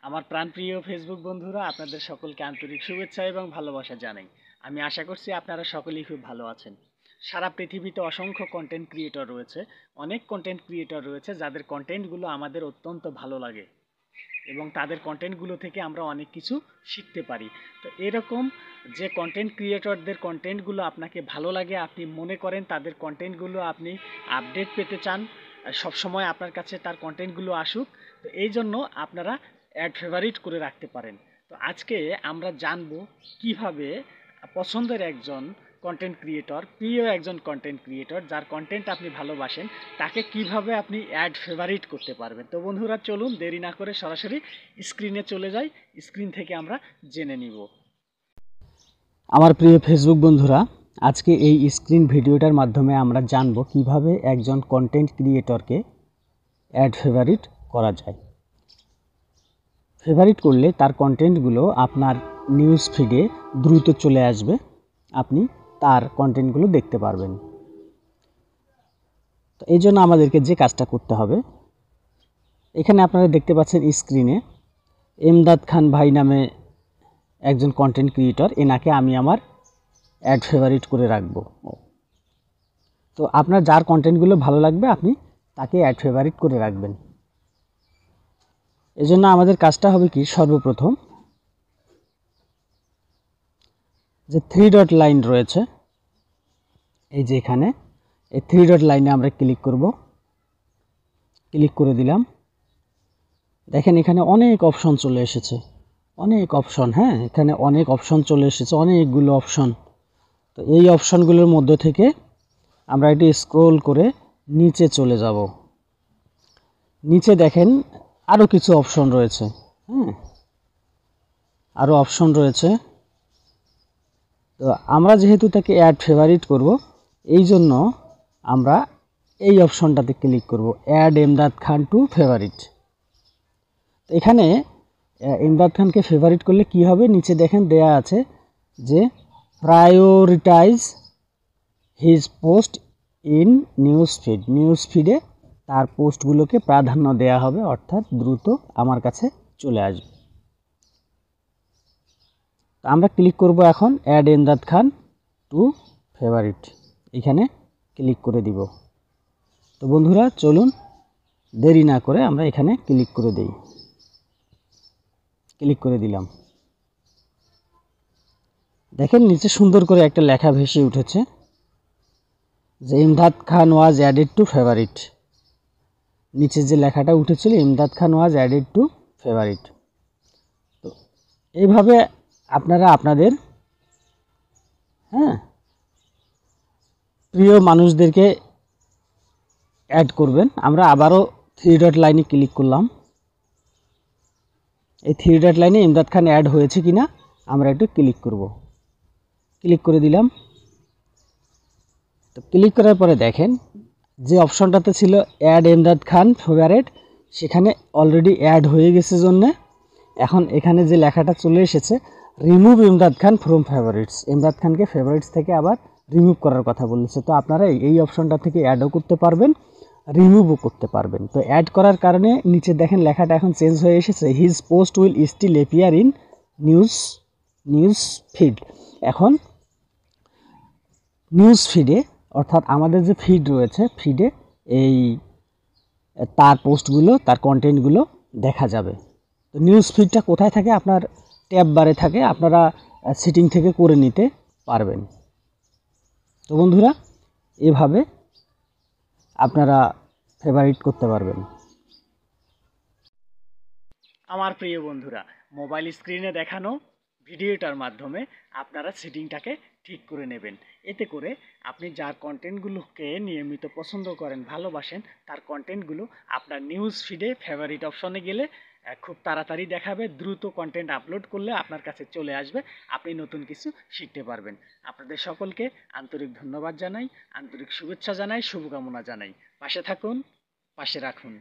আমার প্রাণপ্রিয় ফেসবুক বন্ধুরা, আপনাদের সকলকে আন্তরিক শুভেচ্ছা এবং ভালোবাসা জানাই। আমি আশা করছি আপনারা সকলেই খুব ভালো আছেন। সারা পৃথিবীতে অসংখ্য কন্টেন্ট ক্রিয়েটর রয়েছে, অনেক কন্টেন্ট ক্রিয়েটর রয়েছে যাদের কন্টেন্টগুলো আমাদের অত্যন্ত ভালো লাগে এবং তাদের কন্টেন্টগুলো থেকে আমরা অনেক কিছু শিখতে পারি। তো এরকম যে কন্টেন্ট ক্রিয়েটরদের কন্টেন্টগুলো আপনাকে ভালো লাগে, আপনি মনে করেন তাদের কন্টেন্টগুলো আপনি আপডেট পেতে চান, সবসময় আপনার কাছে তার কন্টেন্টগুলো আসুক, তো এই জন্য আপনারা অ্যাড ফেভারিট করে রাখতে পারেন। তো আজকে আমরা জানবো কিভাবে পছন্দের একজন কন্টেন্ট ক্রিয়েটর, প্রিয় একজন কন্টেন্ট ক্রিয়েটর যার কন্টেন্ট আপনি ভালোবাসেন, তাকে কিভাবে আপনি অ্যাড ফেভারিট করতে পারবেন। তো বন্ধুরা, চলুন দেরি না করে সরাসরি স্ক্রিনে চলে যাই, স্ক্রিন থেকে আমরা জেনে নিব। আমার প্রিয় ফেসবুক বন্ধুরা, আজকে এই স্ক্রিন ভিডিওটার মাধ্যমে আমরা জানব কিভাবে একজন কন্টেন্ট ক্রিয়েটরকে অ্যাড ফেভারিট করা যায়। ফেভারিট করলে তার কন্টেন্টগুলো আপনার নিউজ ফিডে দ্রুত চলে আসবে, আপনি তার কন্টেন্টগুলো দেখতে পারবেন। তো এই জন্য আমাদেরকে যে কাজটা করতে হবে, এখানে আপনারা দেখতে পাচ্ছেন স্ক্রিনে এমদাদ খান ভাই নামে একজন কন্টেন্ট ক্রিয়েটর, এনাকে আমি আমার অ্যাড ফেভারিট করে রাখবো। তো আপনার যার কন্টেন্টগুলো ভালো লাগবে আপনি তাকে অ্যাড ফেভারিট করে রাখবেন। এজন্য আমাদের কাজটা হবে কি, সর্বপ্রথম যে 3 ডট লাইন রয়েছে, এই যে এখানে এই 3 ডট লাইনে আমরা ক্লিক করব। ক্লিক করে দিলাম। দেখেন এখানে অনেক অপশন চলে এসেছে, অনেক অপশন। হ্যাঁ, এখানে অনেক অপশন চলে এসেছে, অনেকগুলো অপশন। তো এই অপশনগুলোর মধ্যে থেকে আমরা এটি স্ক্রল করে নিচে চলে যাব। নিচে দেখেন আরও কিছু অপশন রয়েছে। হ্যাঁ, আরও অপশন রয়েছে। তো আমরা যেহেতু তাকে অ্যাড ফেভারিট করব, এই জন্য আমরা এই অপশনটাতে ক্লিক করব, অ্যাড এমদাদ খান টু ফেভারিট। তো এখানে ইমদাদ খানকে ফেভারিট করলে কি হবে, নিচে দেখেন দেয়া আছে যে prioritize his post in news feed. News ফিডে তার পোস্টগুলোকে প্রাধান্য দেয়া হবে, অর্থাৎ দ্রুত আমার কাছে চলে আসবে। তো আমরা ক্লিক করব এখন অ্যাড ইমদাদ খান টু ফেভারিট, এখানে ক্লিক করে দিব। তো বন্ধুরা চলুন দেরি না করে আমরা এখানে ক্লিক করে দেই। ক্লিক করে দিলাম। দেখেন নিচে সুন্দর করে একটা লেখা ভেসে উঠেছে যে ইমদাদ খান ওয়াজ অ্যাডেড টু ফেভারিট। নিচে যে লেখাটা উঠেছিল ইমদাদ খান ওয়াজ অ্যাডেড টু ফেভারিট। তো এইভাবে আপনারা আপনাদের প্রিয় মানুষদেরকে অ্যাড করবেন। আমরা আবারও 3 ডট লাইনে ক্লিক করলাম। এই 3 ডট লাইনে ইমদাদ খান অ্যাড হয়েছে কিনা আমরা একটু ক্লিক করব। ক্লিক করে দিলাম। তো ক্লিক করার পরে দেখেন যে অপশনটাতে ছিল অ্যাড এমদাদ খান ফেভারিট, সেখানে অলরেডি অ্যাড হয়ে গেছে জন্যে এখন এখানে যে লেখাটা চলে এসেছে remove Imdad Khan from favourites. Imdad খানকে ফেভারিটস থেকে আবার রিমুভ করার কথা বলেছে। তো আপনারা এই অপশনটা থেকে অ্যাডও করতে পারবেন, রিমুভও করতে পারবেন। তো অ্যাড করার কারণে নিচে দেখেন লেখাটা এখন চেঞ্জ হয়ে এসেছে, his post will still appear in news feed. এখন নিউজ ফিডে, অর্থাৎ আমাদের যে ফিড রয়েছে, ফিডে এই তার পোস্টগুলো, তার কন্টেন্টগুলো দেখা যাবে। তো নিউজ ফিডটা কোথায় থাকে, আপনার ট্যাব বারে থাকে, আপনারা সেটিং থেকে করে নিতে পারবেন। তো বন্ধুরা এভাবে আপনারা ফেভারিট করতে পারবেন। আমার প্রিয় বন্ধুরা, মোবাইল স্ক্রিনে দেখানো ভিডিওটার মাধ্যমে আপনারা সেটিংটাকে ঠিক করে নেবেন। এতে করে আপনি যার কন্টেন্টগুলোকে নিয়মিত পছন্দ করেন, ভালোবাসেন, তার কন্টেন্টগুলো আপনার নিউজ ফিডে ফেভারিট অপশনে গেলে খুব তাড়াতাড়ি দেখাবে। দ্রুত কন্টেন্ট আপলোড করলে আপনার কাছে চলে আসবে, আপনি নতুন কিছু শিখতে পারবেন। আপনাদের সকলকে আন্তরিক ধন্যবাদ জানাই, আন্তরিক শুভেচ্ছা জানাই, শুভকামনা জানাই। পাশে থাকুন, পাশে রাখুন।